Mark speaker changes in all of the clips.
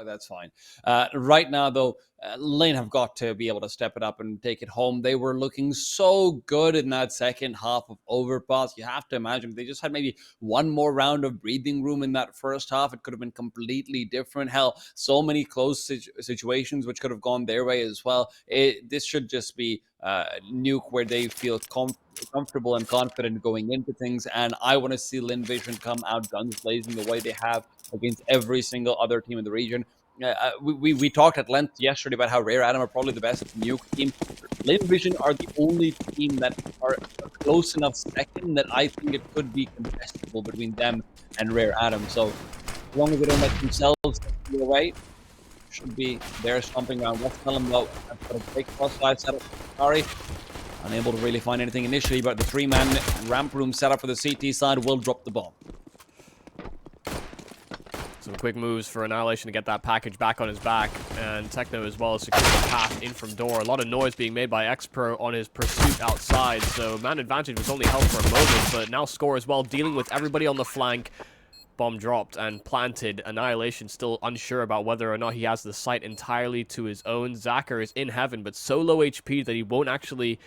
Speaker 1: Like, that's fine. Right now, though, Lynn have got to be able to step it up and take it home. They were looking so good in that second half of Overpass. You have to imagine if they just had maybe one more round of breathing room in that first half, it could have been completely different. Hell, so many close situations which could have gone their way as well. This should just be Nuke where they feel comfortable and confident going into things, and I want to see Lynn Vision come out guns blazing the way they have against every single other team in the region. We talked at length yesterday about how Rare Atom are probably the best Nuke team. Lynn Vision are the only team that are close enough second that I think it could be contestable between them and Rare Atom. So as long as they don't let themselves get away, should be their stomping ground. Let's tell them though. I've got a big cross-side setup. Sorry. Unable to really find anything initially, but the three-man ramp room setup for the CT side will drop the bomb.
Speaker 2: Some quick moves for Annihilation to get that package back on his back, and Techno as well as secure the path in from door. A lot of noise being made by X-Pro on his pursuit outside, so man advantage was only held for a moment, but now Score as well, dealing with everybody on the flank. Bomb dropped and planted. Annihilation still unsure about whether or not he has the site entirely to his own. Zacher is in heaven, but so low HP that he won't actually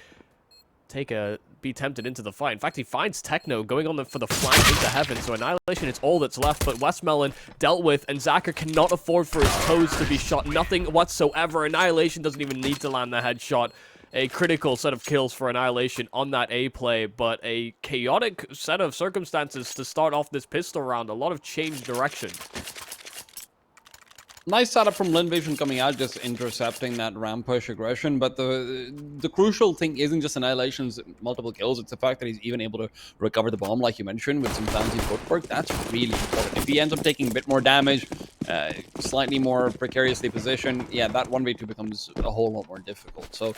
Speaker 2: be tempted into the fight. In fact, he finds Techno going on for the flank into heaven, so Annihilation is all that's left, but Westmelon dealt with, and Zacher cannot afford for his toes to be shot. Nothing whatsoever. Annihilation doesn't even need to land the headshot. A critical set of kills for Annihilation on that A play, but a chaotic set of circumstances to start off this pistol round. A lot of change direction.
Speaker 1: Nice setup from Lynn Vision coming out, just intercepting that ramp push aggression. But the crucial thing isn't just Annihilation's multiple kills. It's the fact that he's even able to recover the bomb, like you mentioned, with some fancy footwork. That's really important. If he ends up taking a bit more damage, slightly more precariously positioned, yeah, that 1v2 becomes a whole lot more difficult. So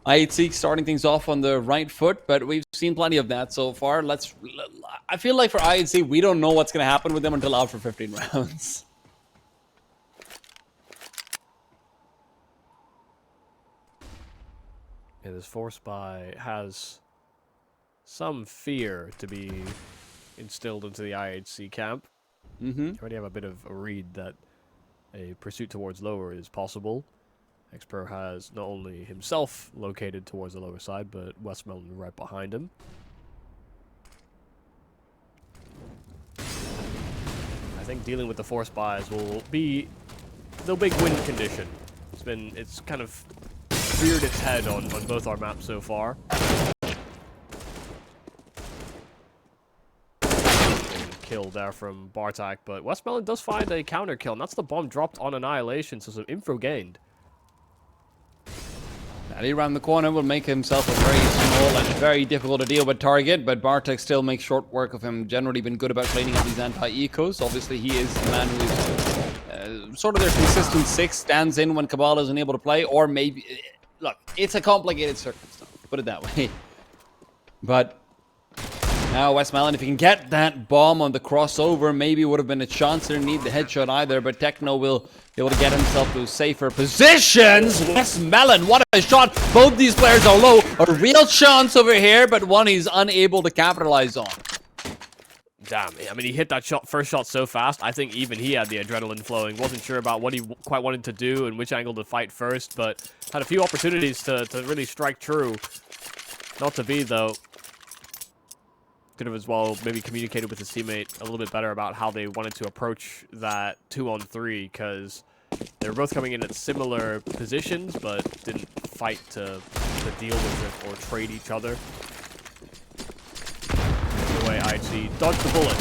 Speaker 1: IHC starting things off on the right foot, but we've seen plenty of that so far. I feel like for IHC, we don't know what's going to happen with them until after 15 rounds.
Speaker 2: Yeah, this Force Spy has some fear to be instilled into the IHC camp. You already have a bit of a read that a pursuit towards lower is possible. X-Pro has not only himself located towards the lower side, but Westmelon right behind him. I think dealing with the Force Spies will be the big win condition. It's kind of reared its head on both our maps so far. Kill there from Bartak, but Westmelon does find a counter kill, and that's the bomb dropped on Annihilation, so some info gained.
Speaker 1: He around the corner will make himself a very small and very difficult to deal with target, but Bartek still makes short work of him. Generally been good about cleaning up these anti-ecos. Obviously, he is the man who's sort of their consistent six, stands in when Cabal isn't able to play, or maybe... Look, it's a complicated circumstance, put it that way. But now Westmelon, if he can get that bomb on the crossover, maybe would have been a chance. Didn't need the headshot either, but Techno will be able to get himself to safer positions. Westmelon, what a shot. Both these players are low. A real chance over here, but one he's unable to capitalize on.
Speaker 2: Damn, I mean, he hit that first shot so fast, I think even he had the adrenaline flowing. Wasn't sure about what he quite wanted to do and which angle to fight first, but had a few opportunities to really strike true. Not to be, though. Could have as well maybe communicated with his teammate a little bit better about how they wanted to approach that 2-on-3, because they were both coming in at similar positions, but didn't fight to deal with it or trade each other. Way IHC dodged the bullet.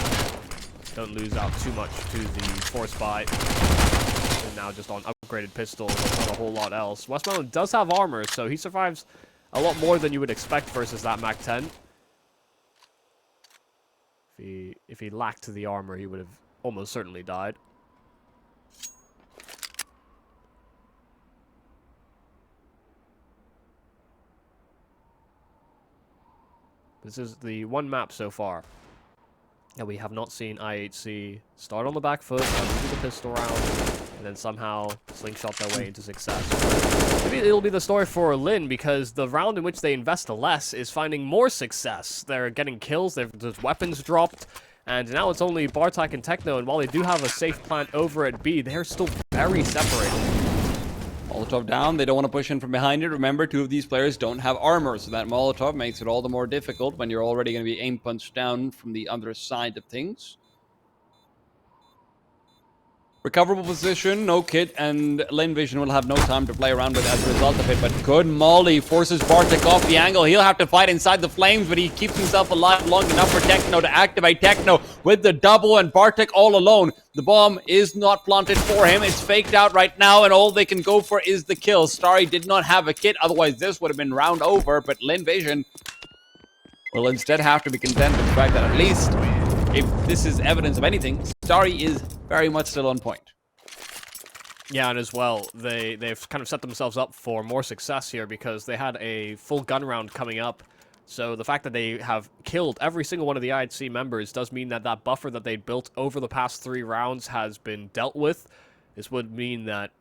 Speaker 2: Don't lose out too much to the Force Spy. And now just on upgraded pistols, not a whole lot else. Westmelon does have armor, so he survives a lot more than you would expect versus that Mac 10. If he lacked the armor, he would have almost certainly died. This is the one map so far that we have not seen IHC start on the back foot, do the pistol round, and then somehow slingshot their way into success. Maybe it'll be the story for Lynn, because the round in which they invest less is finding more success. They're getting kills, there's weapons dropped, And now it's only Bartek and Techno, and while they do have a safe plant over at B, they're still very separated.
Speaker 1: Molotov down. They don't want to push in from behind it. Remember, 2 of these players don't have armor, so that Molotov makes it all the more difficult when you're already going to be aim punched down from the other side of things. Recoverable position, no kit, and Lynn Vision will have no time to play around with as a result of it. But good molly forces Bartek off the angle. He'll have to fight inside the flames, but he keeps himself alive long enough for Techno to activate. Techno with the double, and Bartek all alone. The bomb is not planted for him. It's faked out right now, and all they can go for is the kill. Starry did not have a kit, otherwise this would have been round over, but Lynn Vision will instead have to be content with the fact that at least, if this is evidence of anything, Starry is very much still on point.
Speaker 2: Yeah, and as well, they've kind of set themselves up for more success here because they had a full gun round coming up. So the fact that they have killed every single one of the IHC members does mean that that buffer that they built over the past 3 rounds has been dealt with. This would mean that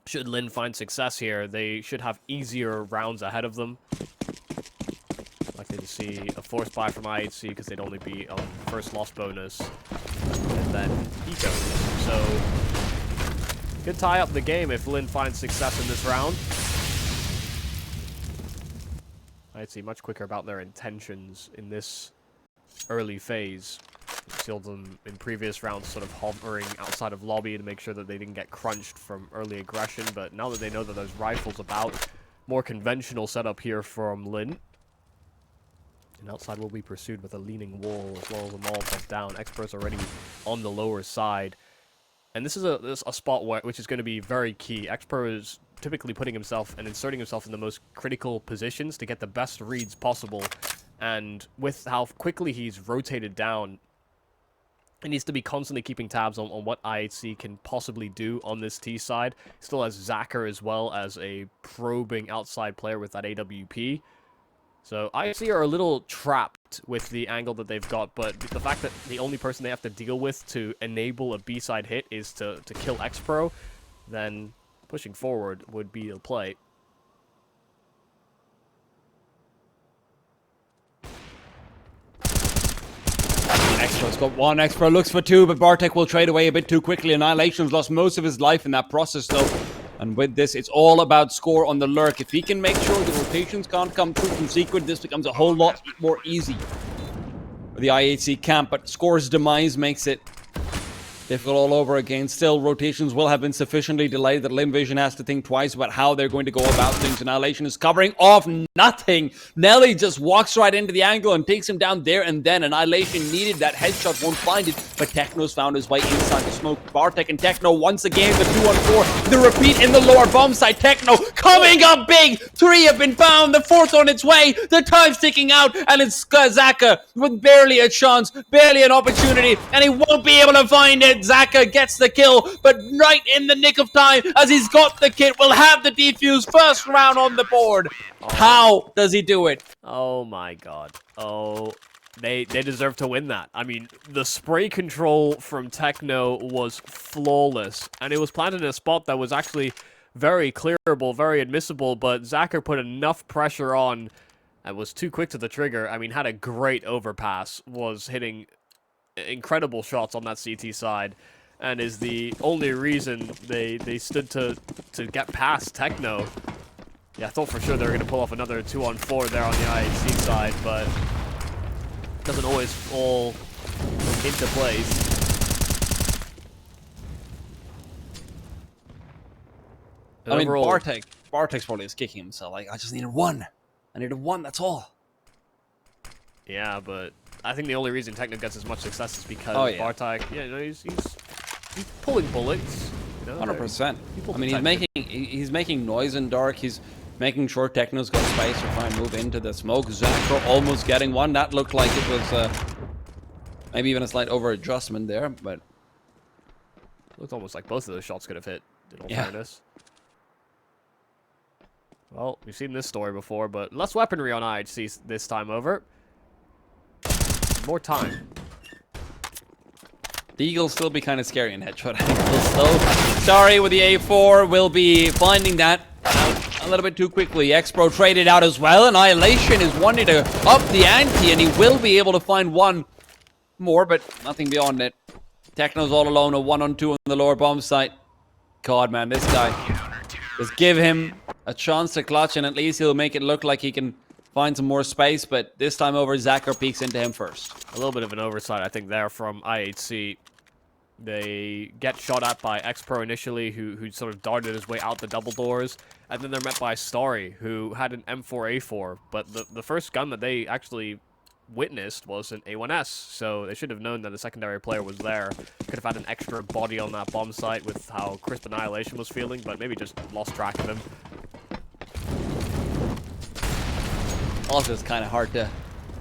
Speaker 2: should Lynn find success here, they should have easier rounds ahead of them. Likely to see a force buy from IHC because they'd only be on first loss bonus and then eco. So could tie up the game if Lynn finds success in this round. IHC much quicker about their intentions in this early phase. We've seen them in previous rounds sort of hovering outside of lobby to make sure that they didn't get crunched from early aggression, but now that they know that there's rifles about, more conventional setup here from Lynn. And outside will be pursued with a leaning wall as well as a Molotov down. Expert's already on the lower side. And this is a spot which is going to be very key. Expro is typically putting himself and inserting himself in the most critical positions to get the best reads possible. And with how quickly he's rotated down, he needs to be constantly keeping tabs on what IHC can possibly do on this T side. Still has Zacher as well as a probing outside player with that AWP. So IHC are a little trapped with the angle that they've got, but the fact that the only person they have to deal with to enable a B-side hit is to kill X-Pro, then pushing forward would be the play.
Speaker 1: X-Pro's got 1, X-Pro looks for 2, but Bartek will trade away a bit too quickly. Annihilation's lost most of his life in that process, though. And with this, it's all about score on the lurk. If he can make sure the rotations can't come through from Secret, this becomes a whole lot more easy for the IHC camp. But Score's demise makes it difficult all over again. Still, rotations will have been sufficiently delayed that Lynn Vision has to think twice about how they're going to go about things. Annihilation is covering off nothing. Nelly just walks right into the angle and takes him down there and then. Annihilation needed that headshot, won't find it, but Techno's found his way inside the smoke. Bartek and Techno once again, the 2-on-4. The repeat in the lower bomb site. Techno coming up big. 3 have been found. The 4th on its way. The time's ticking out, and it's Zacher with barely a chance, barely an opportunity, and he won't be able to find it. Zacher gets the kill, but right in the nick of time, as he's got the kit, will have the defuse. First round on the board. How does he do it?
Speaker 2: Oh my god. Oh, they deserve to win that. I mean, the spray control from Techno was flawless, and it was planted in a spot that was actually very clearable, very admissible, but Zacher put enough pressure on and was too quick to the trigger. I mean, had a great overpass, was hitting incredible shots on that CT side, and is the only reason they stood to get past Techno. Yeah, I thought for sure they were going to pull off another 2-on-4 there on the IHC side, but it doesn't always fall into place.
Speaker 1: I mean, Bartek's probably just kicking himself. Like, I just needed 1. I needed 1, that's all.
Speaker 2: Yeah, but I think the only reason Techno gets as much success is because Bartek, he's pulling bullets.
Speaker 1: 100%. I mean, he's making noise in dark. He's making sure Techno's got space to try and move into the smoke. Zacher almost getting 1. That looked like it was maybe even a slight over adjustment there, but
Speaker 2: it looked almost like both of those shots could have hit. In all fairness. Well, we've seen this story before, but less weaponry on IHC this time over. More time.
Speaker 1: The Eagle'll still be kind of scary in headshot angles, though. Starry with the A4 will be finding that out a little bit too quickly. X-Pro traded out as well. Annihilation is wanting to up the ante, and he will be able to find 1 more, but nothing beyond it. Techno's all alone, a 1-on-2 on the lower bomb site. God, man, this guy. Just give him a chance to clutch, and at least he'll make it look like he can find some more space, but this time over, Zacher peeks into him first.
Speaker 2: A little bit of an oversight, I think, there from IHC. They get shot at by X-Pro initially, who sort of darted his way out the double doors, and then they're met by Starry, who had an M4A4, but the first gun that they actually witnessed was an A1S, so they should have known that the secondary player was there. Could have had an extra body on that bomb site with how crisp Annihilation was feeling, but maybe just lost track of him.
Speaker 1: Also, it's kind of hard to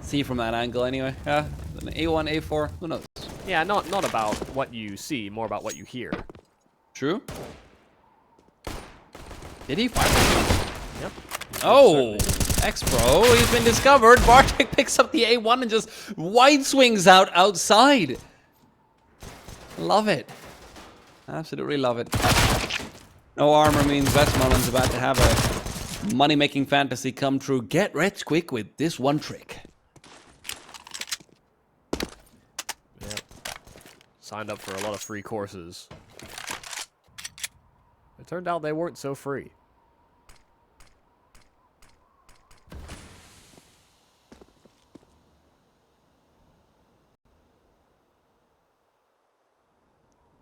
Speaker 1: see from that angle anyway. Yeah, an A1, A4, who knows?
Speaker 2: Yeah, not about what you see, more about what you hear.
Speaker 1: True. Did he fire?
Speaker 2: Yep.
Speaker 1: Oh, X-Pro, he's been discovered. Bartek picks up the A1 and just wide swings outside. Love it. Absolutely love it. No armor means Westmoreland's about to have a money-making fantasy come true. Get rich quick with this one trick.
Speaker 2: Yep. Signed up for a lot of free courses. It turned out they weren't so free.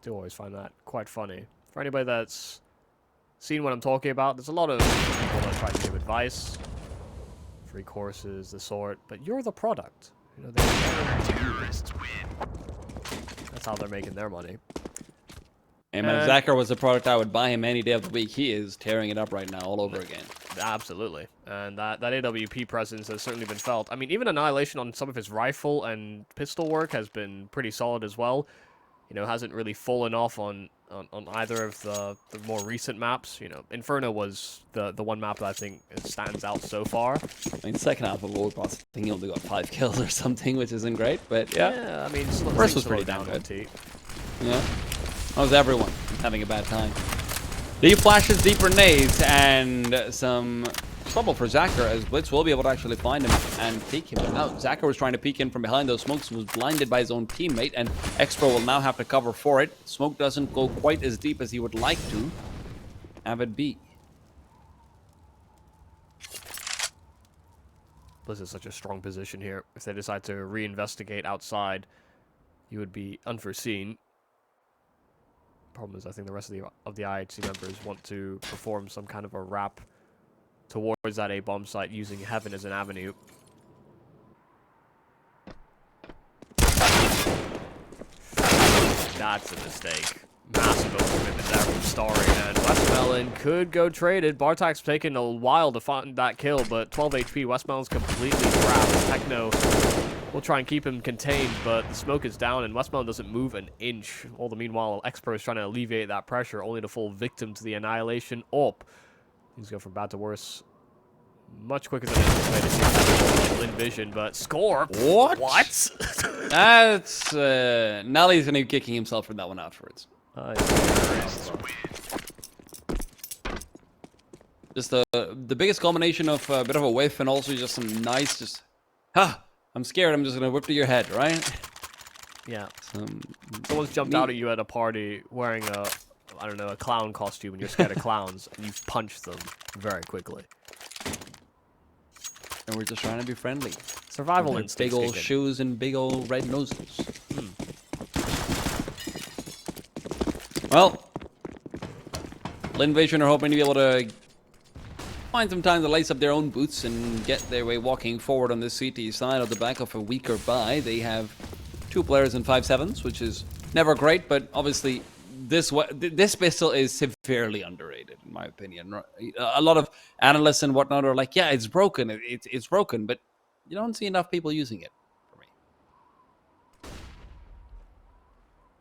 Speaker 2: Do always find that quite funny. For anybody that's seen what I'm talking about, there's a lot of people that try to give advice, free courses, the sort, but you're the product. You know, that's how they're making their money.
Speaker 1: And if Zacher was the product, I would buy him any day of the week. He is tearing it up right now all over again.
Speaker 2: Absolutely. And that AWP presence has certainly been felt. I mean, even Annihilation on some of his rifle and pistol work has been pretty solid as well. You know, hasn't really fallen off on either of the more recent maps. You know, Inferno was the one map that I think stands out so far.
Speaker 1: I mean, second half of World Boss, I think he only got 5 kills or something, which isn't great, but yeah.
Speaker 2: Yeah, I mean,
Speaker 1: first was pretty damn good. Yeah. How's everyone having a bad time? Deep flashes, deep grenades, and some trouble for Zacher, as Blitz will be able to actually find him and peek him out. Zacher was trying to peek in from behind those smokes and was blinded by his own teammate, and X-Pro will now have to cover for it. Smoke doesn't go quite as deep as he would like to. Avid B.
Speaker 2: Blitz is such a strong position here. If they decide to reinvestigate outside, he would be unforeseen. Problem is, I think the rest of the IHC members want to perform some kind of a wrap towards that A bomb site using Heaven as an avenue. That's a mistake. Massive overcommitment there from Starry, and Westmelon could go traded. Bartek's taken a while to find that kill, but 12 HP. Westmelon's completely trapped. Techno will try and keep him contained, but the smoke is down, and Westmelon doesn't move an inch. All the meanwhile, X-Pro is trying to alleviate that pressure, only to fall victim to the Annihilation up. Things go from bad to worse much quicker than anticipated. Lynn vision, but score.
Speaker 1: What?
Speaker 2: What?
Speaker 1: That's Nelly's gonna be kicking himself for that one afterwards. Just the biggest combination of a bit of a whiff and also just some nice I'm scared. I'm just gonna whip to your head, right?
Speaker 2: Yeah. Someone's jumped out at you at a party wearing I don't know, a clown costume, and you're scared of clowns, and you've punched them very quickly.
Speaker 1: And we're just trying to be friendly.
Speaker 2: Survival instinct.
Speaker 1: Big old shoes and big old red noses. Well, Lynn Vision are hoping to be able to find some time to lace up their own boots and get their way walking forward on this CT side of the back of a weaker buy. They have 2 players in 5.7s, which is never great, but obviously this pistol is severely underrated, in my opinion. A lot of analysts and whatnot are like, yeah, it's broken, it's broken, but you don't see enough people using it, for me.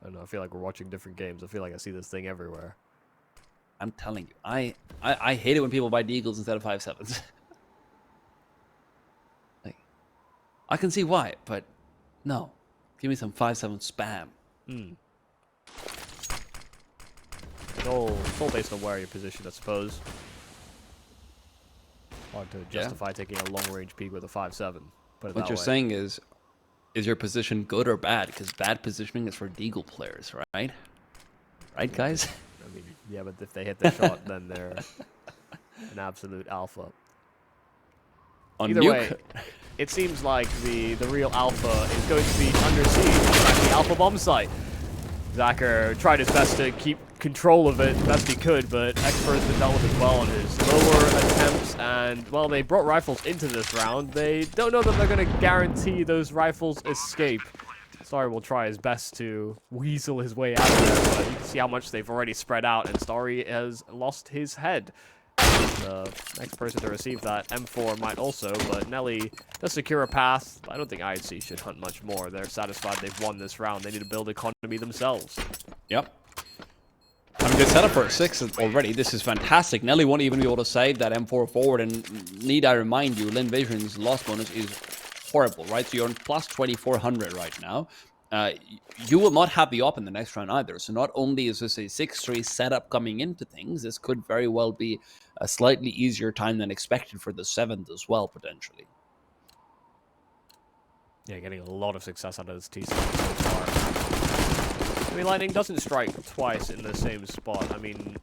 Speaker 2: I don't know, I feel like we're watching different games. I feel like I see this thing everywhere.
Speaker 1: I'm telling you, I hate it when people buy Deagles instead of 5.7s. Like, I can see why, but no. Give me some 5.7 spam.
Speaker 2: It's all based on where your position, I suppose. Hard to justify taking a long-range peek with a 5.7.
Speaker 1: What you're saying is, Is your position good or bad? Because bad positioning is for Deagle players, right? Right, guys?
Speaker 2: I mean, yeah, but if they hit the shot, then they're an absolute alpha.
Speaker 1: On
Speaker 2: Either
Speaker 1: Nuke?
Speaker 2: way, it seems like the real alpha is going to be under siege at the alpha bomb site. Zacher tried his best to keep control of it best he could, but Expert's been dealt with as well on his lower attempts, and, well, they brought rifles into this round. They don't know that they're going to guarantee those rifles escape. Starry will try his best to weasel his way out of there, but you can see how much they've already spread out, and Starry has lost his head. The next person to receive that M4 might also, but Nelly does secure a path. I don't think IHC should hunt much more. They're satisfied they've won this round. They need to build economy themselves.
Speaker 1: Yep. I mean, they're set up for a 6 already. This is fantastic. Nelly won't even be able to save that M4 forward, and need I remind you, Lynn Vision's loss bonus is horrible, right? So you're on plus 2,400 right now. You will not have the op in the next round either. So not only is this a 6-3 setup coming into things, this could very well be a slightly easier time than expected for the 7th as well, potentially.
Speaker 2: Yeah, getting a lot of success out of this T-7 so far. I mean, lightning doesn't strike twice in the same spot. I mean,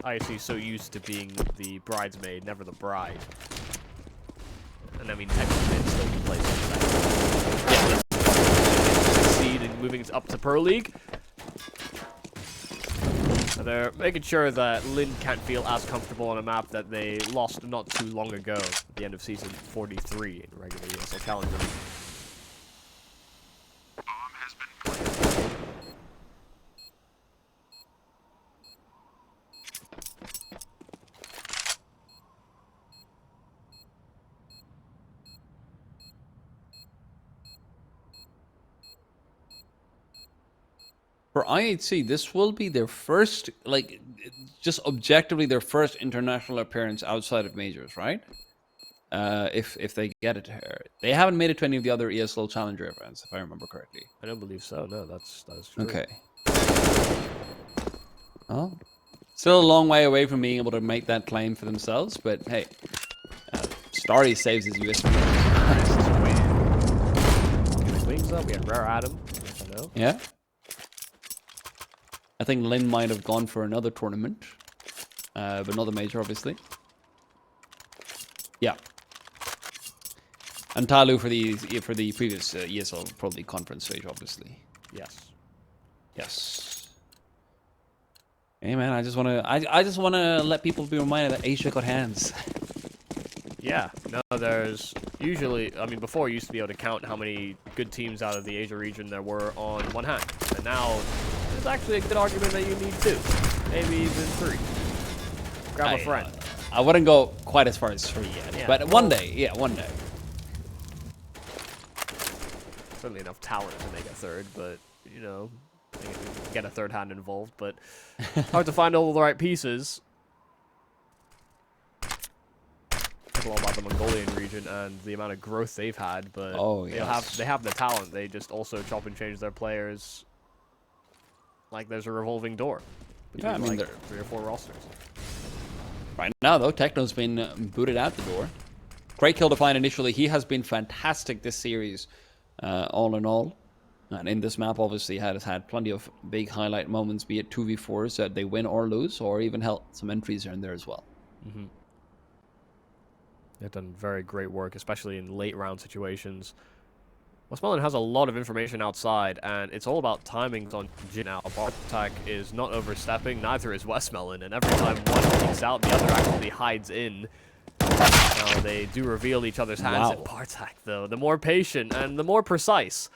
Speaker 2: IHC is so used to being the bridesmaid, never the bride. And I mean, technically, it still can play something. Yeah. Succeed in moving up to Pro League. So they're making sure that Lynn can't feel as comfortable on a map that they lost not too long ago, at the end of season 43 in regular ESL Challenger.
Speaker 1: For IHC, this will be their first, like, just objectively their first international appearance outside of majors, right? If they get it here. They haven't made it to any of the other ESL Challenger events, if I remember correctly.
Speaker 2: I don't believe so. No, that is true.
Speaker 1: Okay. Well, still a long way away from being able to make that claim for themselves, but hey, Starry saves his USB.
Speaker 2: Get his wings up. We had Rare Adam.
Speaker 1: Yeah. I think Lynn might have gone for another tournament, but not the major, obviously. Yeah. And Talu for the previous ESL Pro League conference stage, obviously.
Speaker 2: Yes.
Speaker 1: Yes. Hey man, I just wanna let people be reminded that Asia got hands.
Speaker 2: Yeah. No, there's usually, I mean, before you used to be able to count how many good teams out of the Asia region there were on one hand, and now there's actually a good argument that you need 2, maybe even 3. Grab a friend.
Speaker 1: I wouldn't go quite as far as 3 yet,
Speaker 2: yeah,
Speaker 1: but one day, yeah, one day.
Speaker 2: Certainly enough talent to make a third, but, you know, get a third hand involved, but hard to find all the right pieces. Talk a lot about the Mongolian region and the amount of growth they've had, but they have the talent. They just also chop and change their players like there's a revolving door between,
Speaker 1: yeah, I mean,
Speaker 2: like 3 or 4 rosters.
Speaker 1: Right now, though, Techno's been booted out the door. Great kill to find initially. He has been fantastic this series, all in all. And in this map, obviously, has had plenty of big highlight moments, be it 2v4s that they win or lose, or even held some entries here and there as well.
Speaker 2: Mm-hmm. They've done very great work, especially in late round situations. Westmelon has a lot of information outside, and it's all about timings on Jin now. Bartek is not overstepping, neither is Westmelon, and every time one peeks out, the other actually hides in. Now, they do reveal each other's hands, and Bartek, though, the more patient and the more precise.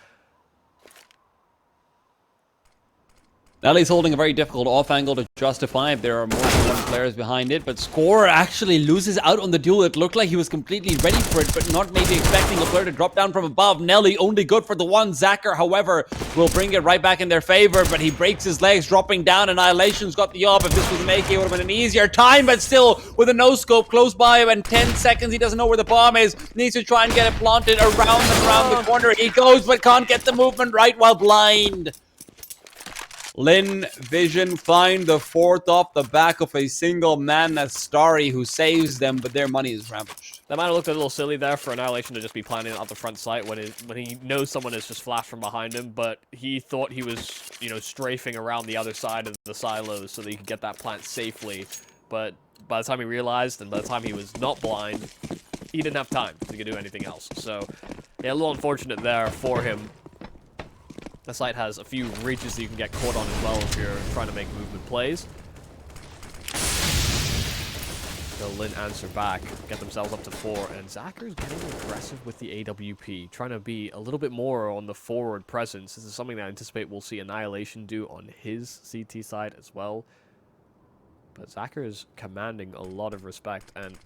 Speaker 1: Nelly's holding a very difficult off angle to justify if there are more than 1 players behind it, but Score actually loses out on the duel. It looked like he was completely ready for it, but not maybe expecting a player to drop down from above. Nelly only good for the one. Zacher, however, will bring it right back in their favor, but he breaks his legs, dropping down. Annihilation's got the op. If this was an AK, it would have been an easier time, but still, with a no-scope close by him in 10 seconds, he doesn't know where the bomb is. Needs to try and get it planted around and around the corner. He goes, but can't get the movement right while blind. Lynn Vision find the 4th off the back of a single man as Starry, who saves them, but their money is ravaged.
Speaker 2: That might have looked a little silly there for Annihilation to just be planning out the front sight when he knows someone has just flashed from behind him, but he thought he was, you know, strafing around the other side of the silos so that he could get that plant safely. But by the time he realized, and by the time he was not blind, he didn't have time to do anything else. So, yeah, a little unfortunate there for him. The site has a few reaches that you can get caught on as well if you're trying to make movement plays. So Lynn answer back, get themselves up to 4, and Zacker's getting aggressive with the AWP, trying to be a little bit more on the forward presence. This is something that I anticipate we'll see Annihilation do on his CT side as well. But Zacher is commanding a lot of respect, and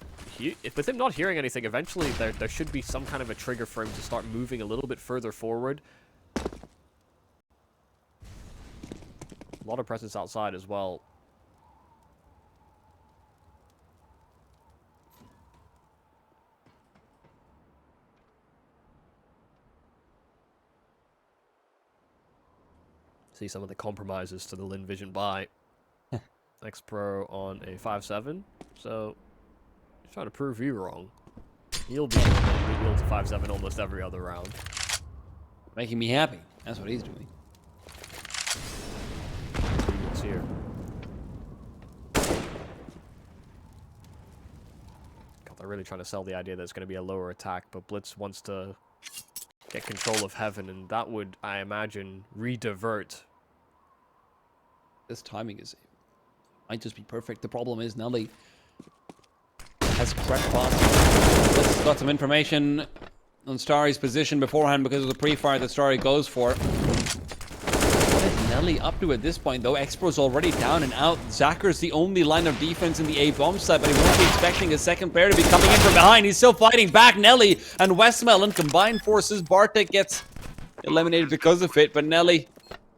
Speaker 2: with him not hearing anything, eventually there should be some kind of a trigger for him to start moving a little bit further forward. A lot of presence outside as well. See some of the compromises to the Lynn Vision buy. X-Pro on a 5-7, so he's trying to prove you wrong. He'll be able to 5-7 almost every other round.
Speaker 1: Making me happy. That's what he's doing.
Speaker 2: It's here. God, they're really trying to sell the idea that it's going to be a lower attack, but Blitz wants to get control of Heaven, and that would, I imagine, re-divert.
Speaker 1: This timing might just be perfect. The problem is Nelly has correct pass. Blitz got some information on Starry's position beforehand because of the pre-fire that Starry goes for. What is Nelly up to at this point, though? X-Pro's already down and out. Zacker's the only line of defense in the A-bomb side, but he won't be expecting a second player to be coming in from behind. He's still fighting back. Nelly and Westmelon combined forces. Bartek gets eliminated because of it, but Nelly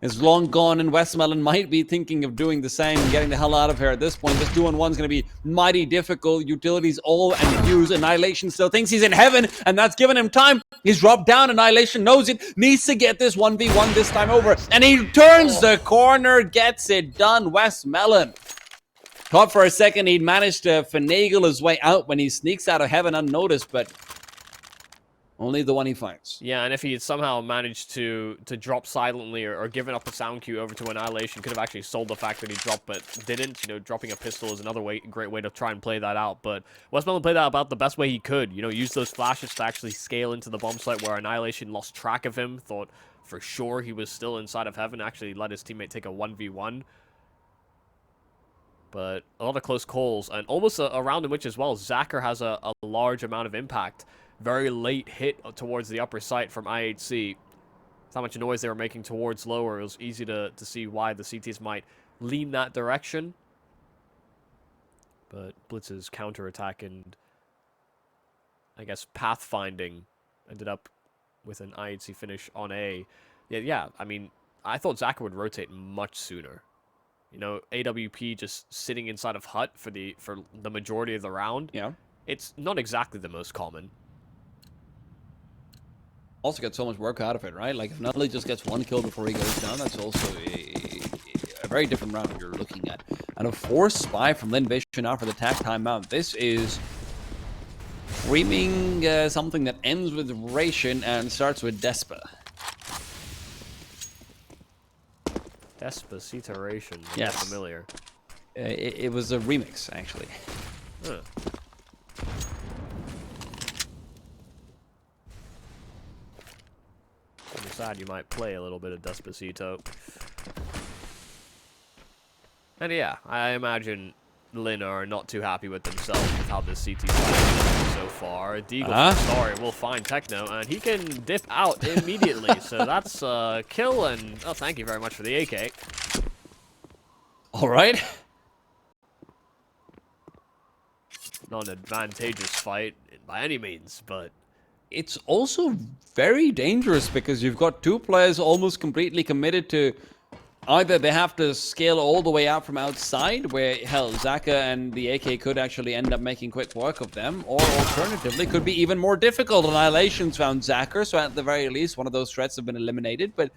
Speaker 1: is long gone, and Westmelon might be thinking of doing the same and getting the hell out of here at this point. This 2-on-1 is going to be mighty difficult. Utilities all and use. Annihilation still thinks he's in heaven, and that's given him time. He's dropped down. Annihilation knows it. Needs to get this 1v1 this time over. And he turns the corner, gets it done. Westmelon. Thought for a second he'd managed to finagle his way out when he sneaks out of heaven unnoticed, but only the one he finds.
Speaker 2: Yeah, and if he had somehow managed to drop silently or given up a sound cue over to Annihilation, could have actually sold the fact that he dropped but didn't. You know, dropping a pistol is another great way to try and play that out. But Westmelon played that about the best way he could. You know, use those flashes to actually scale into the bomb site where Annihilation lost track of him, thought for sure he was still inside of heaven, actually let his teammate take a 1v1. But a lot of close calls, and almost a round in which as well, Zacher has a large amount of impact. Very late hit towards the upper site from IHC. How much noise they were making towards lower, it was easy to see why the CTs might lean that direction. But Blitz's counterattack and, I guess, pathfinding ended up with an IHC finish on A. Yeah, I mean, I thought Zacher would rotate much sooner. You know, AWP just sitting inside of Hut for the majority of the round.
Speaker 1: Yeah.
Speaker 2: It's not exactly the most common.
Speaker 1: Also get so much work out of it, right? Like, if Nelly just gets one kill before he goes down, that's also a very different round you're looking at. And a forced spy from Lynn Vision now for the tag timeout. This is screaming something that ends with Ration and starts with Despa.
Speaker 2: Despacitoration.
Speaker 1: Yes.
Speaker 2: Familiar.
Speaker 1: It was a remix, actually.
Speaker 2: Huh. On the side, you might play a little bit of Despacito. And yeah, I imagine Lynn are not too happy with themselves with how this CT is so far. Deagle from Starry will find Techno, and he can dip out immediately. So that's a kill, and oh, thank you very much for the AK.
Speaker 1: All right.
Speaker 2: Not an advantageous fight by any means, but
Speaker 1: it's also very dangerous because you've got two players almost completely committed to either they have to scale all the way out from outside, where, hell, Zacher and the AK could actually end up making quick work of them, or alternatively, could be even more difficult. Annihilation's found Zacher, so at the very least, one of those threats have been eliminated, but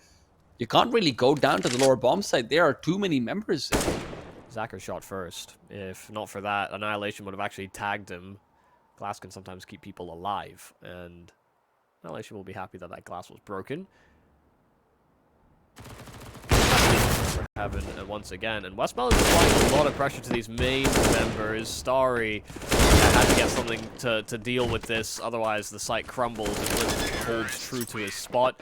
Speaker 1: you can't really go down to the lower bomb site. There are too many members there.
Speaker 2: Zacher shot first. If not for that, Annihilation would have actually tagged him. Glass can sometimes keep people alive, and Annihilation will be happy that that glass was broken. For Heaven once again, and Westmelon is applying a lot of pressure to these main members. Starry had to get something to deal with this, otherwise the site crumbles and Lynn holds true to his spot.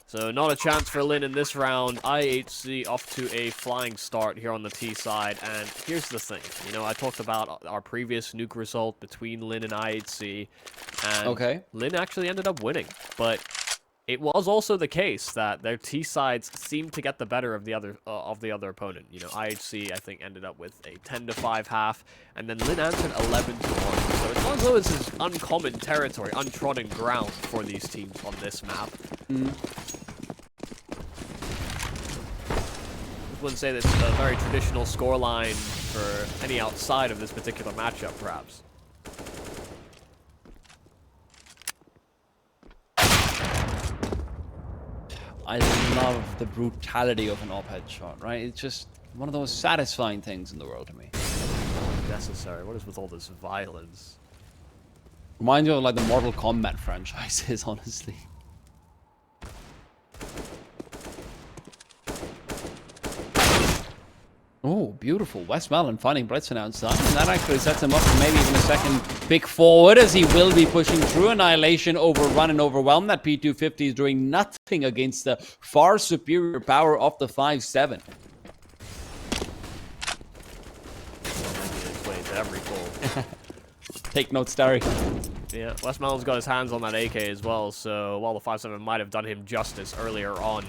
Speaker 2: So not a chance for Lynn in this round. IHC off to a flying start here on the T side, and here's the thing. You know, I talked about our previous Nuke result between Lynn and IHC, and Lynn actually ended up winning, but it was also the case that their T sides seemed to get the better of the other opponent. You know, IHC I think ended up with a 10-5 half, and then Lynn answered 11-1. So it's not as though this is uncommon territory, untrodden ground for these teams on this map. I wouldn't say that's a very traditional scoreline for any outside of this particular matchup, perhaps.
Speaker 1: I love the brutality of an op-head shot, right? It's just one of those satisfying things in the world to me.
Speaker 2: Necessary. What is with all this violence?
Speaker 1: Reminds me of like the Mortal Kombat franchises, honestly. Oh, beautiful. Westmelon finding Blitzen outside. And that actually sets him up for maybe even a second pick forward, as he will be pushing through. Annihilation overrun and overwhelm. That P250 is doing nothing against the far superior power of the 5-7.
Speaker 2: Every pull.
Speaker 1: Take note, Starry.
Speaker 2: Yeah, Westmelon's got his hands on that AK as well, so while the 5-7 might have done him justice earlier on,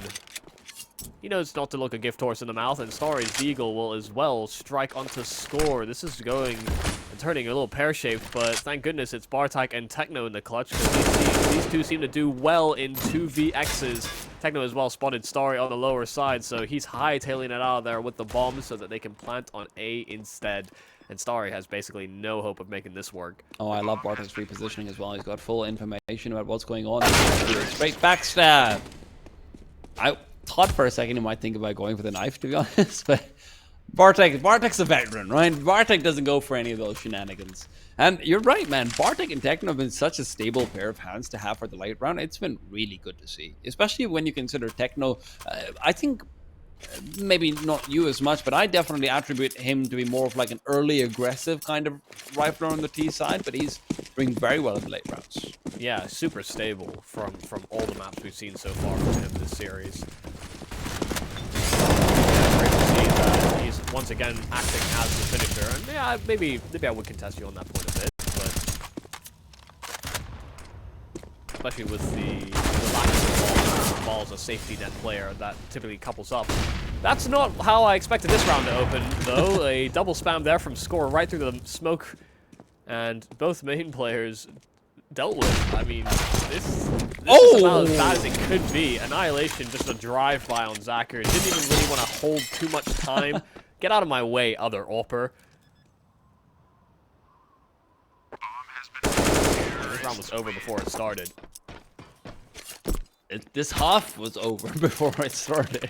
Speaker 2: he knows not to look a gift horse in the mouth, and Starry's Deagle will as well strike onto score. This is going and turning a little pear-shaped, but thank goodness it's Bartek and Techno in the clutch, because these two seem to do well in 2vx's. Techno as well spotted Starry on the lower side, so he's hightailing it out of there with the bomb so that they can plant on A instead. And Starry has basically no hope of making this work.
Speaker 1: Oh, I love Bartek's repositioning as well. He's got full information about what's going on. Straight backstab. I thought for a second he might think about going for the knife, to be honest, but Bartek's a veteran, right? Bartek doesn't go for any of those shenanigans. And you're right, man. Bartek and Techno have been such a stable pair of hands to have for the late round. It's been really good to see, especially when you consider Techno. I think maybe not you as much, but I definitely attribute him to be more of like an early aggressive kind of rifler on the T side, but he's doing very well in the late rounds.
Speaker 2: Yeah, super stable from all the maps we've seen so far from him this series. Yeah, great to see that he's once again acting as the finisher, and yeah, maybe I would contest you on that point a bit, but especially with the lack of balls, a safety net player that typically couples up. That's not how I expected this round to open, though. A double spam there from Score right through the smoke, and both main players dealt with. I mean, this is about as bad as it could be. Annihilation, just a drive-by on Zacher. Didn't even really want to hold too much time. Get out of my way, other AWPer. This round was over before it started.
Speaker 1: This half was over before it started.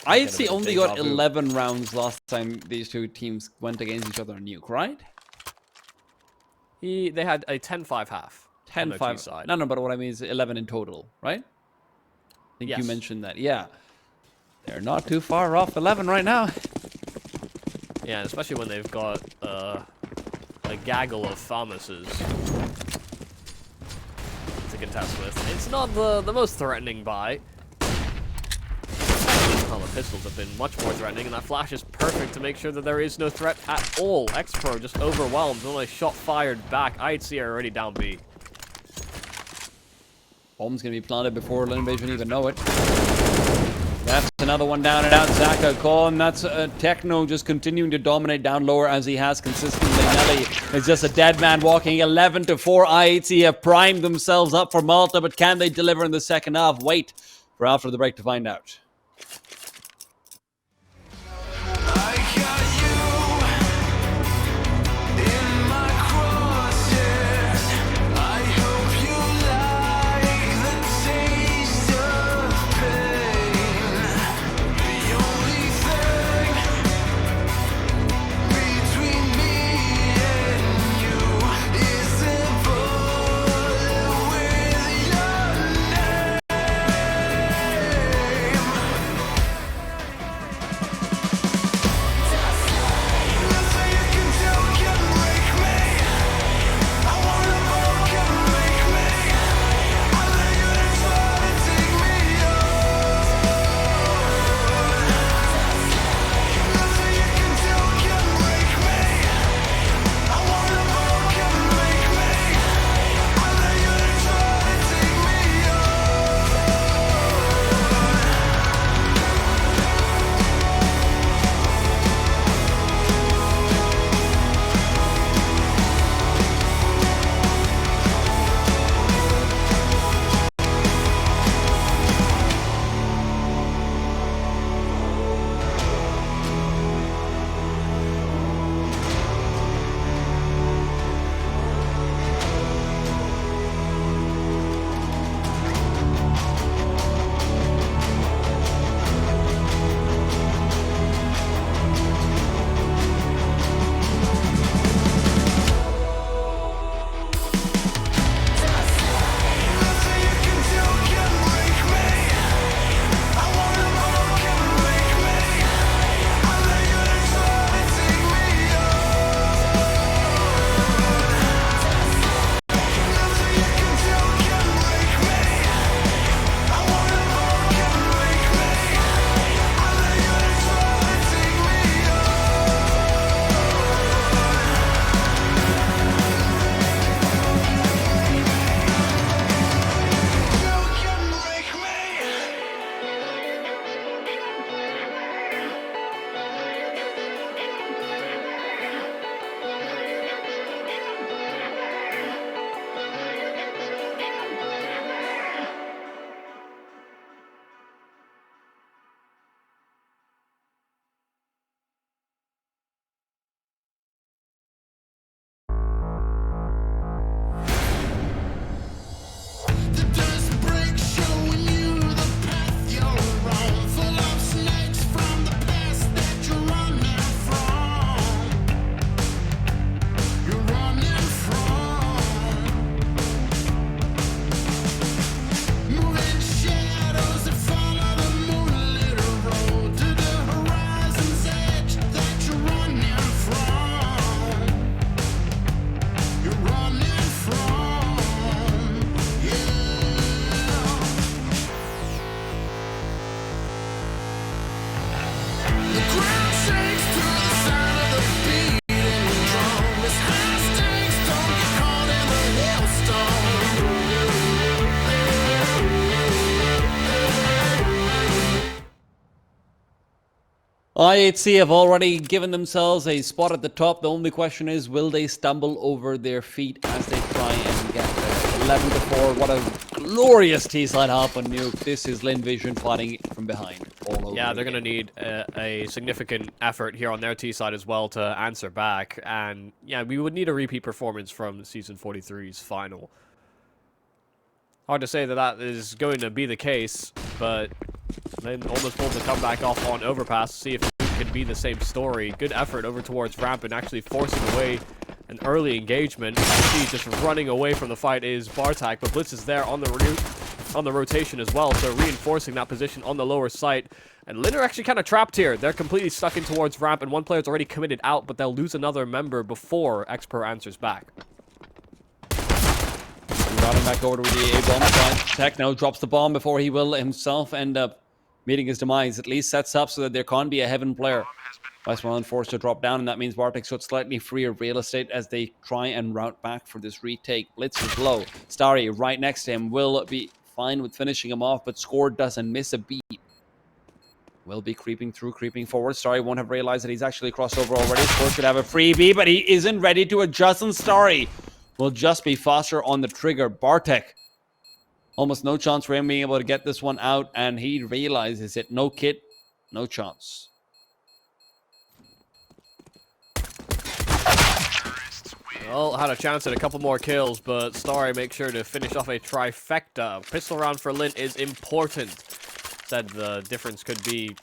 Speaker 1: IHC only got 11 rounds last time these two teams went against each other on Nuke, right?
Speaker 2: They had a 10-5 half.
Speaker 1: 10-5 side. No, but what I mean is 11 in total, right? I think you mentioned that. Yeah. They're not too far off 11 right now.
Speaker 2: Yeah, especially when they've got a gaggle of Thamuses to contest with. It's not the most threatening buy. Well, the pistols have been much more threatening, and that flash is perfect to make sure that there is no threat at all. X-Pro just overwhelmed, only shot fired back. IHC are already down B.
Speaker 1: Bomb's going to be planted before Lynn even know it. That's another one down and out. Zacher call, and that's Techno just continuing to dominate down lower as he has consistently. Nelly is just a dead man walking. 11-4. IHC have primed themselves up for Malta, but can they deliver in the second half? Wait for after the break to find out. IHC have already given themselves a spot at the top. The only question is, will they stumble over their feet as they try and get there? 11-4. What a glorious T-side hop on Nuke. This is Lynn Vision fighting from behind. All over
Speaker 2: Yeah, they're
Speaker 1: again.
Speaker 2: going to need a significant effort here on their T side as well to answer back. And yeah, we would need a repeat performance from Season 43's final. Hard to say that that is going to be the case, but they almost pulled the comeback off on Overpass. See if it can be the same story. Good effort over towards Ramp and actually forcing away an early engagement. IHC just running away from the fight is Bartak, but Blitz is there on the rotation as well, so reinforcing that position on the lower site. And Lynn are actually kind of trapped here. They're completely stuck in towards Ramp, and one player's already committed out, but they'll lose another member before Xpro answers back.
Speaker 1: Routing back over to the A-bomb side. Techno drops the bomb before he will himself end up meeting his demise. At least sets up so that there can't be a Heaven player. Westmoreland forced to drop down, and that means Bartek's got slightly freer real estate as they try and route back for this retake. Blitz is low. Starry right next to him will be fine with finishing him off, but Score doesn't miss a beat. Will be creeping through, creeping forward. Starry won't have realized that he's actually crossed over already. Score could have a freebie, but he isn't ready to adjust, and Starry will just be faster on the trigger. Bartek, almost no chance for him being able to get this one out, and he realizes it. No kit, no chance.
Speaker 2: Well, had a chance at a couple more kills, but Starry makes sure to finish off a trifecta. Pistol round for Lynn is important. Said the difference could be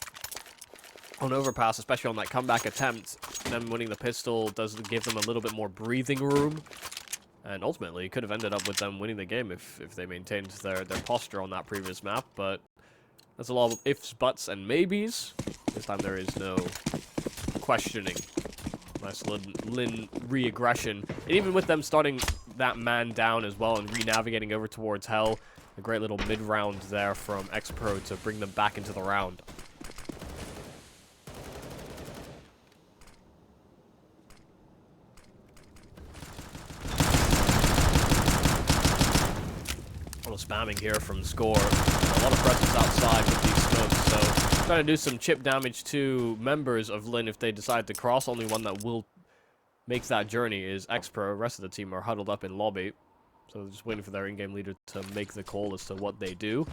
Speaker 2: on Overpass, especially on that comeback attempt. Them winning the pistol does give them a little bit more breathing room. And ultimately, it could have ended up with them winning the game if they maintained their posture on that previous map. But there's a lot of ifs, buts, and maybes. This time there is no questioning. Nice Lynn re-aggression. And even with them starting that man down as well and re-navigating over towards Hell, a great little mid-round there from X-Pro to bring them back into the round. A little spamming here from Score. A lot of presence outside with these smokes, so trying to do some chip damage to members of Lynn if they decide to cross. Only one that will make that journey is X-Pro. The rest of the team are huddled up in lobby. So just waiting for their in-game leader to make the call as to what they do.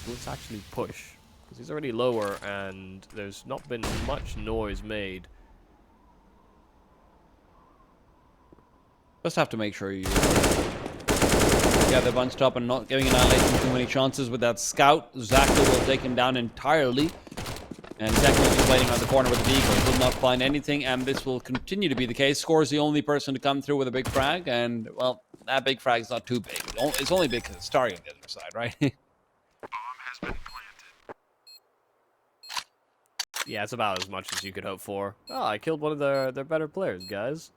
Speaker 2: Let's actually push, because he's already lower and there's not been much noise made.
Speaker 1: Just have to make sure you get the bunched up and not giving Annihilation too many chances with that scout. Zachary will take him down entirely. And Techno is waiting on the corner with the vehicle. He will not find anything, and this will continue to be the case. Score is the only person to come through with a big frag, and, well, that big frag is not too big. It's only big because it's Starry on the other side, right?
Speaker 2: Yeah, it's about as much as you could hope for. Oh, I killed one of their better players, guys.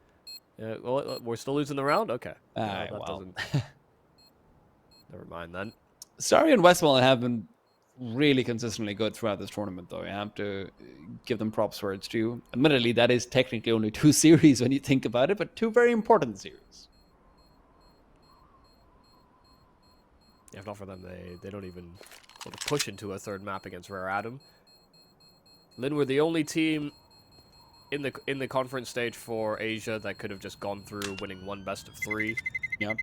Speaker 2: Well, we're still losing the round? Okay. That doesn't... Never mind, then.
Speaker 1: Starry and Westmoreland have been really consistently good throughout this tournament, though. You have to give them props where it's due. Admittedly, that is technically only 2 series when you think about it, but 2 very important series.
Speaker 2: Yeah, if not for them, they don't even sort of push into a 3rd map against Rare Adam. Lynn were the only team in the conference stage for Asia that could have just gone through winning 1 best of 3.
Speaker 1: Yep.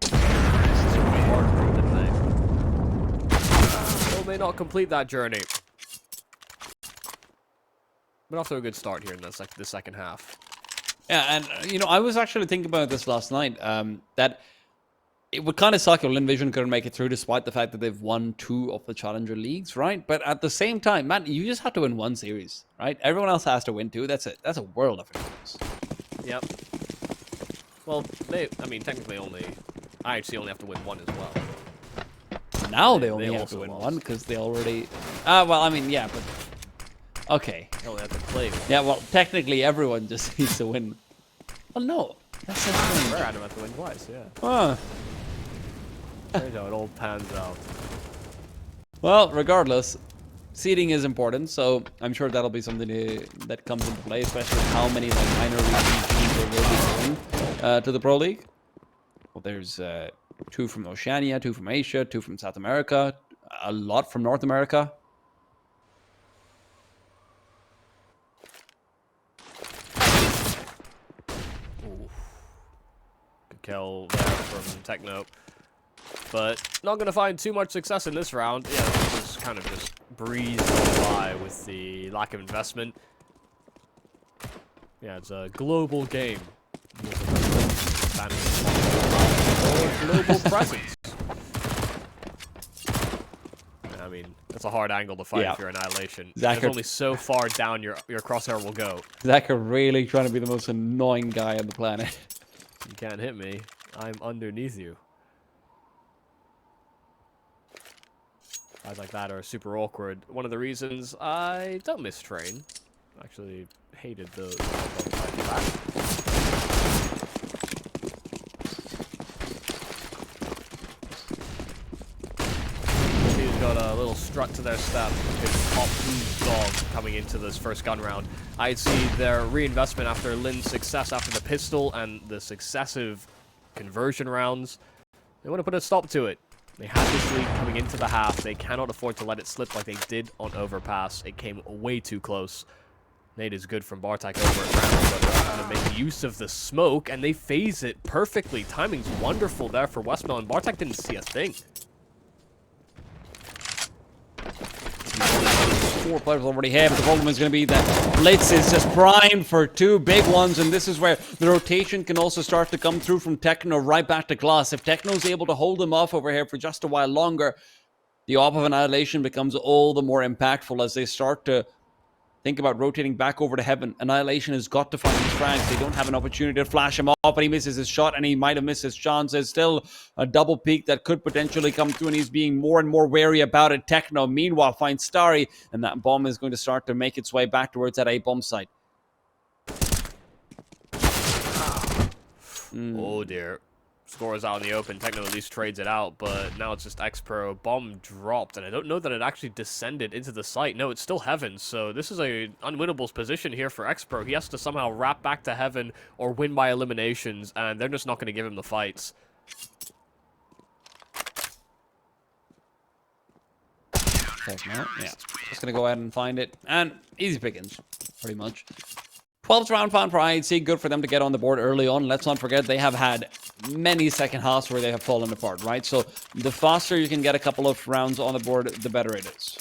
Speaker 2: Still may not complete that journey. But also a good start here in the second half.
Speaker 1: Yeah, and, you know, I was actually thinking about this last night, that it would kind of suck if Lynn Vision couldn't make it through despite the fact that they've won 2 of the Challenger Leagues, right? But at the same time, man, you just have to win 1 series, right? Everyone else has to win 2. That's a world of difference.
Speaker 2: Yep. Well, I mean, technically IHC only have to win 1 as well.
Speaker 1: Now they only have to win 1 because they already... well, I mean, yeah, but... Okay.
Speaker 2: They only have to play 1.
Speaker 1: Yeah, well, technically everyone just needs to win. Well, no. That's so strange.
Speaker 2: Rare Adam have to win twice, yeah.
Speaker 1: Huh.
Speaker 2: Strange how it all pans out.
Speaker 1: Well, regardless, seeding is important, so I'm sure that'll be something that comes into play, especially how many like minor region teams there will be going to the Pro League. Well, there's 2 from Oceania, 2 from Asia, 2 from South America, a lot from North America.
Speaker 2: Ooh. Good kill there from Techno. But not going to find too much success in this round. Yeah, this is kind of just breezed on by with the lack of investment. Yeah, it's a global game. Global presence. I mean, that's a hard angle to fight if you're Annihilation. There's only so far down your crosshair will go.
Speaker 1: Zach are really trying to be the most annoying guy on the planet.
Speaker 2: You can't hit me. I'm underneath you. Guys like that are super awkward. One of the reasons I don't miss train. Actually hated the He's got a little strut to their step. His top dog coming into this first gun round. I'd see their reinvestment after Lynn's success after the pistol and the successive conversion rounds. They want to put a stop to it. They had this lead coming into the half. They cannot afford to let it slip like they did on Overpass. It came way too close. Nade is good from Bartek over at Round, but they're going to make use of the smoke, and they phase it perfectly. Timing's wonderful there for Westmel, and Bartek didn't see a thing.
Speaker 1: 4 players already here, but the problem is going to be that Blitz is just primed for 2 big ones, and this is where the rotation can also start to come through from Techno right back to Glass. If Techno's able to hold them off over here for just a while longer, the op of Annihilation becomes all the more impactful as they start to think about rotating back over to Heaven. Annihilation has got to find these frags. They don't have an opportunity to flash him off, but he misses his shot, and he might have missed his chance. There's still a double peek that could potentially come through, and he's being more and more wary about it. Techno, meanwhile, finds Starry, and that bomb is going to start to make its way back towards that A-bomb site.
Speaker 2: Oh, dear. Score is out in the open. Techno at least trades it out, but now it's just X-Pro. Bomb dropped, and I don't know that it actually descended into the site. No, it's still Heaven, so this is a unwinnable position here for X-Pro. He has to somehow wrap back to Heaven or win by eliminations, and they're just not going to give him the fights.
Speaker 1: Techno, yeah. Just going to go ahead and find it, and easy pickings, pretty much. 12th round found for IHC, good for them to get on the board early on. Let's not forget they have had many second halves where they have fallen apart, right? So the faster you can get a couple of rounds on the board, the better it is.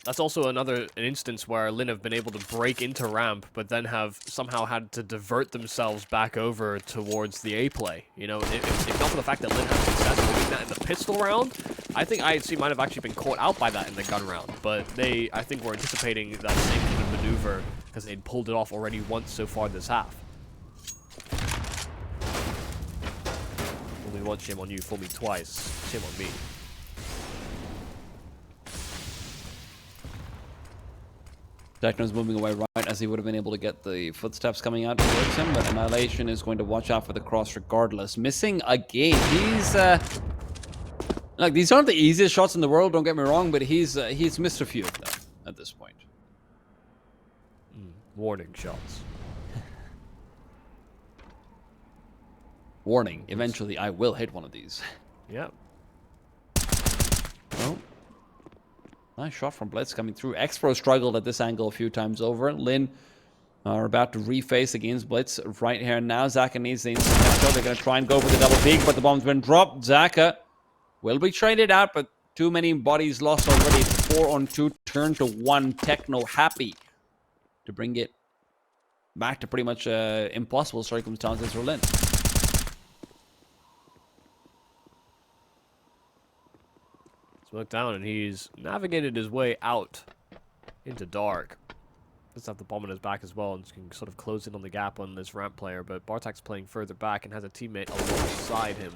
Speaker 2: That's also an instance where Lynn have been able to break into ramp, but then have somehow had to divert themselves back over towards the A play. You know, if not for the fact that Lynn had success doing that in the pistol round, I think IHC might have actually been caught out by that in the gun round. But they, I think, were anticipating that same kind of maneuver because they'd pulled it off already once so far this half. Only one, shame on you. Fool me twice. Shame on me.
Speaker 1: Techno's moving away right as he would have been able to get the footsteps coming out towards him, but Annihilation is going to watch out for the cross regardless. Missing again. He's like, these aren't the easiest shots in the world, don't get me wrong, but he's missed a few of them at this point.
Speaker 2: Warning shots.
Speaker 1: Warning, eventually I will hit one of these.
Speaker 2: Yep.
Speaker 1: Oh. Nice shot from Blitz coming through. X-Pro struggled at this angle a few times over. Lynn are about to reface against Blitz right here now. Zaka needs the instant headshot. They're going to try and go for the double peak, but the bomb's been dropped. Zaka will be traded out, but too many bodies lost already. 4-on-2, turn to 1. Techno happy to bring it back to pretty much impossible circumstances for Lynn.
Speaker 2: Smoke down, and he's navigated his way out into dark. Does have the bomb on his back as well, and can sort of close in on the gap on this ramp player, but Bartek's playing further back and has a teammate alongside him.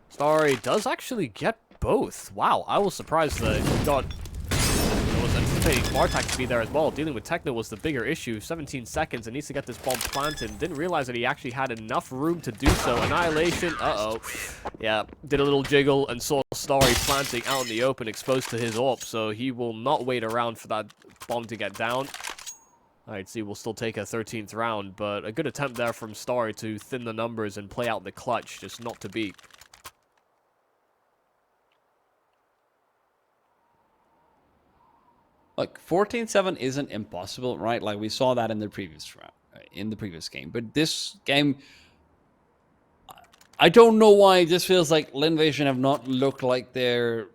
Speaker 2: Starry does actually get both. Wow, I was surprised that he got... I was anticipating Bartek to be there as well. Dealing with Techno was the bigger issue. 17 seconds and needs to get this bomb planted. Didn't realize that he actually had enough room to do so. Annihilation, yeah, did a little jiggle and saw Starry planting out in the open, exposed to his AWP, so he will not wait around for that bomb to get down. IHC will still take a 13th round, but a good attempt there from Starry to thin the numbers and play out the clutch, just not to beat.
Speaker 1: Like 14-7 isn't impossible, right? Like we saw that in the previous round, in the previous game. But this game, I don't know why it just feels like Lynn Vision have not looked like they're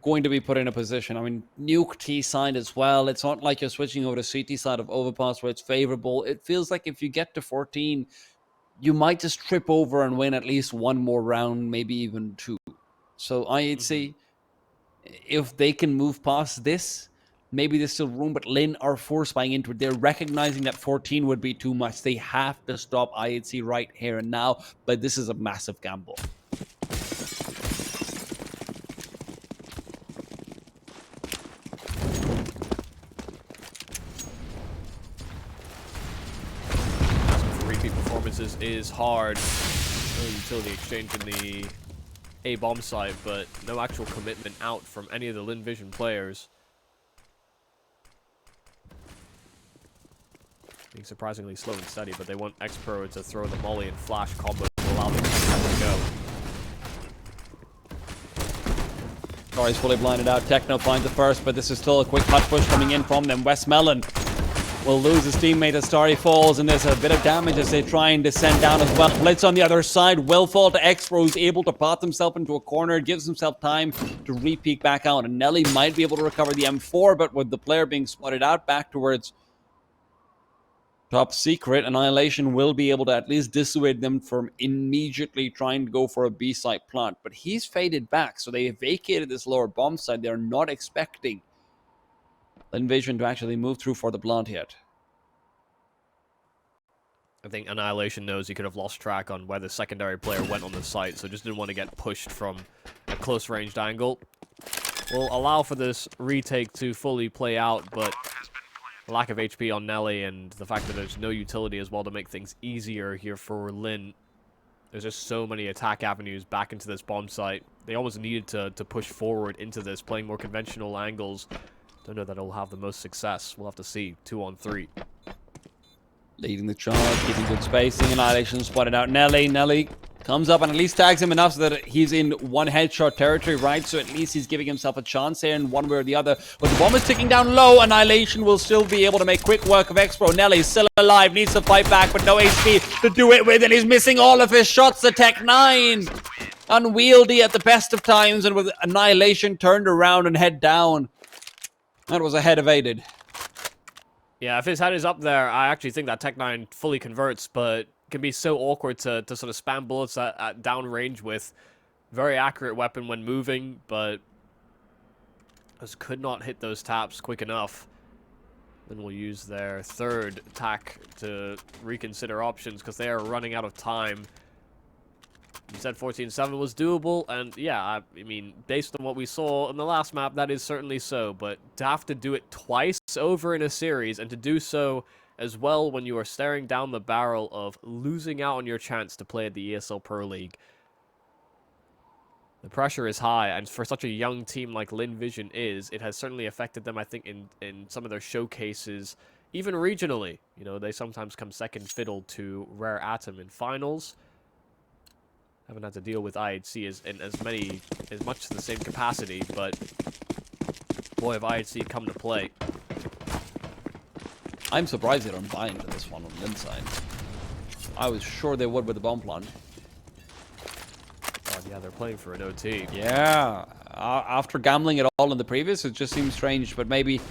Speaker 1: going to be put in a position. I mean, Nuke T side as well. It's not like you're switching over to CT side of Overpass where it's favorable. It feels like if you get to 14, you might just trip over and win at least one more round, maybe even two. So IHC, if they can move past this, maybe there's still room, but Lynn are force buying into it. They're recognizing that 14 would be too much. They have to stop IHC right here and now, but this is a massive gamble.
Speaker 2: Repeat performances is hard. No utility exchange in the A bomb site, but no actual commitment out from any of the Lynn Vision players. Being surprisingly slow and steady, but they want X-Pro to throw the molly and flash combo to allow them to go.
Speaker 1: Starry's fully blinded out. Techno finds the first, but this is still a quick hot push coming in from them. Westmelon will lose his teammate as Starry falls, and there's a bit of damage as they try and descend down as well. Blitz on the other side will fall to X-Pro, who's able to path himself into a corner, gives himself time to re-peek back out, and Nelly might be able to recover the M4, but with the player being spotted out back towards Top Secret, Annihilation will be able to at least dissuade them from immediately trying to go for a B-site plant, but he's faded back, so they vacated this lower bomb side. They're not expecting Lynn Vision to actually move through for the plant yet.
Speaker 2: I think Annihilation knows he could have lost track on where the secondary player went on the site, so just didn't want to get pushed from a close-ranged angle. We'll allow for this retake to fully play out, but lack of HP on Nelly and the fact that there's no utility as well to make things easier here for Lynn. There's just so many attack avenues back into this bomb site. They almost needed to push forward into this, playing more conventional angles. Don't know that it'll have the most success. We'll have to see. 2-on-3.
Speaker 1: Leading the charge, keeping good spacing. Annihilation spotted out Nelly comes up and at least tags him enough so that he's in one headshot territory, right? So at least he's giving himself a chance here in one way or the other. But the bomb is ticking down low. Annihilation will still be able to make quick work of X-Pro. Nelly's still alive, needs to fight back, but no HP to do it with, and he's missing all of his shots. The Tech 9, unwieldy at the best of times, and with Annihilation turned around and head down. That was a head evaded.
Speaker 2: Yeah, if his head is up there, I actually think that Tech 9 fully converts, but can be so awkward to sort of spam bullets at down range with. Very accurate weapon when moving, but just could not hit those taps quick enough. Then we'll use their third attack to reconsider options because they are running out of time. You said 14-7 was doable, and yeah, I mean, based on what we saw in the last map, that is certainly so, but to have to do it twice over in a series, and to do so as well when you are staring down the barrel of losing out on your chance to play at the ESL Pro League. The pressure is high, and for such a young team like Lynn Vision is, it has certainly affected them, I think, in some of their showcases, even regionally. You know, they sometimes come second fiddle to Rare Atom in finals. Haven't had to deal with IHC in as much the same capacity, but boy, have IHC come to play.
Speaker 1: I'm surprised they don't buy into this one on Lynn's side. I was sure they would with the bomb plant.
Speaker 2: God, yeah, they're playing for an OT.
Speaker 1: Yeah, after gambling it all in the previous, it just seems strange, but maybe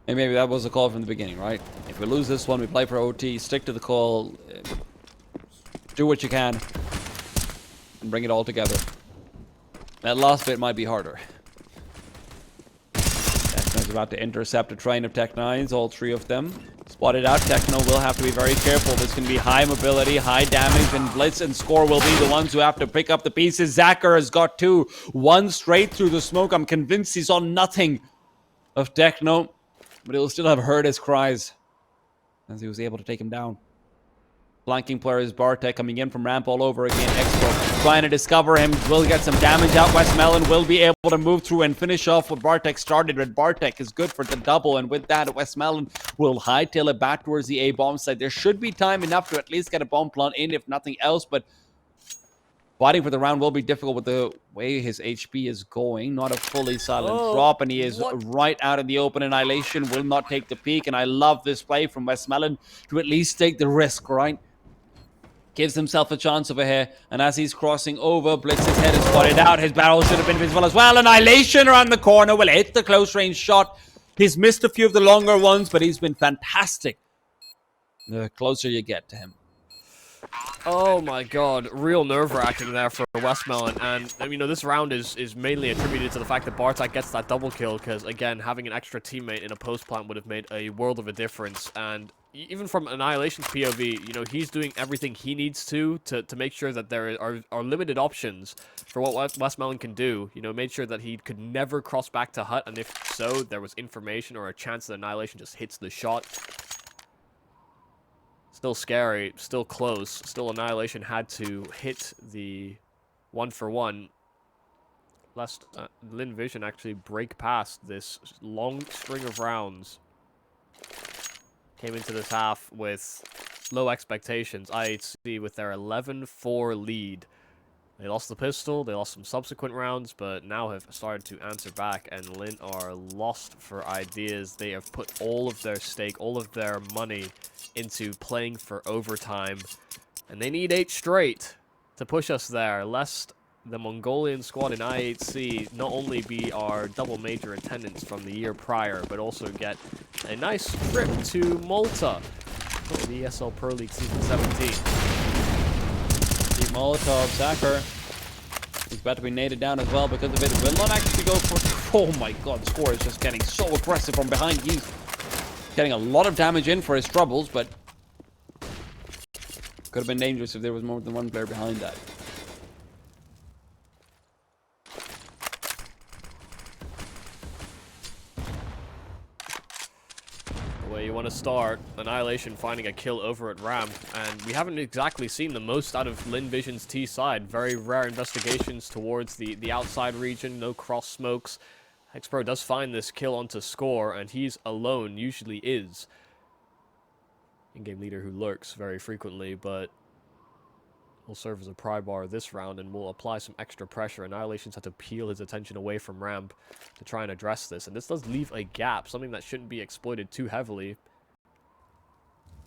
Speaker 1: that was a call from the beginning, right? If we lose this one, we play for OT, stick to the call, do what you can, and bring it all together. That last bit might be harder. Techno's about to intercept a train of Tech 9s, all three of them. Spotted out, Techno will have to be very careful. This can be high mobility, high damage, and Blitz and Score will be the ones who have to pick up the pieces. Zacher has got two. One straight through the smoke. I'm convinced he saw nothing of Techno, but he'll still have heard his cries as he was able to take him down. Flanking player is Bartek coming in from ramp all over again. Expo trying to discover him. Will get some damage out. Westmelon will be able to move through and finish off what Bartek started. But Bartek is good for the double. And with that, Westmelon will hightail it back towards the A bomb site. There should be time enough to at least get a bomb plant in, if nothing else. But fighting for the round will be difficult with the way his HP is going. Not a fully silent drop, and he is right out in the open. Annihilation will not take the peak, and I love this play from Westmelon to at least take the risk, right? Gives himself a chance over here, and as he's crossing over, Blitz's head is spotted out. His barrel should have been visible as well. Annihilation around the corner will hit the close-range shot. He's missed a few of the longer ones, but he's been fantastic the closer you get to him.
Speaker 2: Oh my god, real nerve-wracking there for Westmelon, and you know, this round is mainly attributed to the fact that Bartek gets that double kill, because again, having an extra teammate in a post plant would have made a world of a difference. And even from Annihilation's POV, you know, he's doing everything he needs to make sure that there are limited options for what Westmelon can do. You know, made sure that he could never cross back to Hut, and if so, there was information or a chance that Annihilation just hits the shot. Still scary, still close, still Annihilation had to hit the 1-for-1. Lest Lynn Vision actually break past this long string of rounds. Came into this half with low expectations. IHC with their 11-4 lead. They lost the pistol, they lost some subsequent rounds, but now have started to answer back, and Lynn are lost for ideas. They have put all of their stake, all of their money into playing for overtime, and they need 8 straight to push us there, lest the Mongolian squad in IHC not only be our double major attendance from the year prior, but also get a nice trip to Malta for the ESL Pro League Season 17.
Speaker 1: Molotov, Sacker. He's about to be naded down as well because of it. Will not actually go for... Oh my god, Score is just getting so aggressive from behind. He's getting a lot of damage in for his troubles, but could have been dangerous if there was more than one player behind that.
Speaker 2: You want to start Annihilation finding a kill over at ramp, and we haven't exactly seen the most out of Lynn Vision's T side. Very rare investigations towards the outside region, no cross smokes. Hexpro does find this kill onto Score, and he's alone, usually is. In-game leader who lurks very frequently, but will serve as a pry bar this round and will apply some extra pressure. Annihilation's had to peel his attention away from ramp to try and address this, and this does leave a gap, something that shouldn't be exploited too heavily.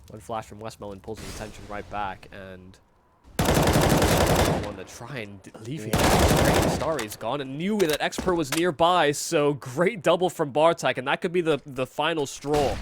Speaker 2: One flash from Westmelon pulls his attention right back, and one to try and alleviate it. Starry's gone, and knew that Expert was nearby, so great double from Bartek, and that could be the final straw.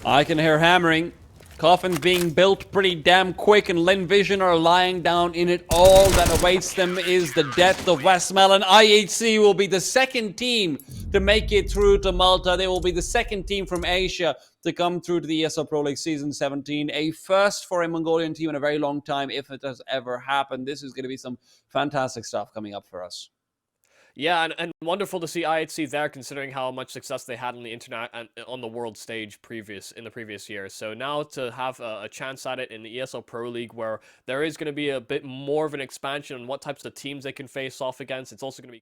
Speaker 1: I can hear hammering. Coffins being built pretty damn quick, and Lynn Vision are lying down in it. All that awaits them is the death of Westmelon. IHC will be the second team to make it through to Malta. They will be the second team from Asia to come through to the ESL Pro League Season 17. A first for a Mongolian team in a very long time, if it has ever happened. This is going to be some fantastic stuff coming up for us.
Speaker 2: Yeah, and wonderful to see IHC there, considering how much success they had on the internet and on the world stage in the previous year. So now to have a chance at it in the ESL Pro League, where there is going to be a bit more of an expansion on what types of teams they can face off against. It's also going to be